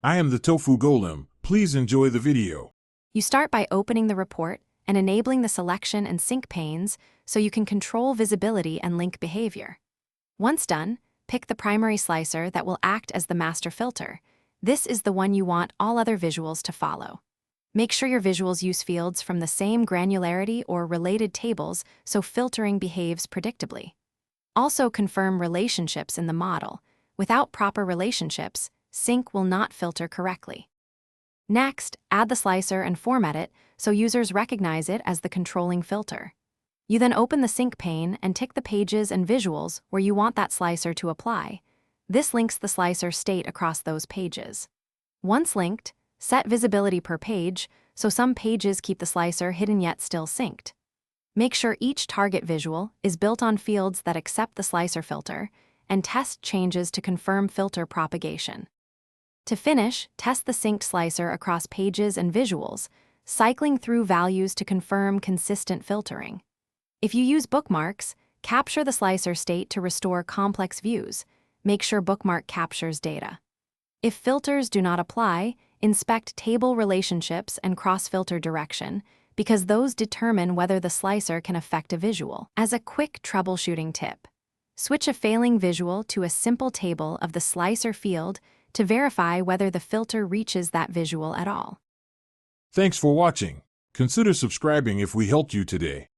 I am the Tofu Golem. Please enjoy the video. You start by opening the report and enabling the selection and sync panes so you can control visibility and link behavior. Once done, pick the primary slicer that will act as the master filter. This is the one you want all other visuals to follow. Make sure your visuals use fields from the same granularity or related tables so filtering behaves predictably. Also confirm relationships in the model. Without proper relationships, sync will not filter correctly. Next, add the slicer and format it so users recognize it as the controlling filter. You then open the sync pane and tick the pages and visuals where you want that slicer to apply. This links the slicer state across those pages. Once linked, set visibility per page so some pages keep the slicer hidden yet still synced. Make sure each target visual is built on fields that accept the slicer filter, and test changes to confirm filter propagation. To finish, test the synced slicer across pages and visuals, cycling through values to confirm consistent filtering. If you use bookmarks, capture the slicer state to restore complex views. Make sure bookmark captures data. If filters do not apply, inspect table relationships and cross-filter direction, because those determine whether the slicer can affect a visual. As a quick troubleshooting tip, switch a failing visual to a simple table of the slicer field to verify whether the filter reaches that visual at all. Thanks for watching. Consider subscribing if we helped you today.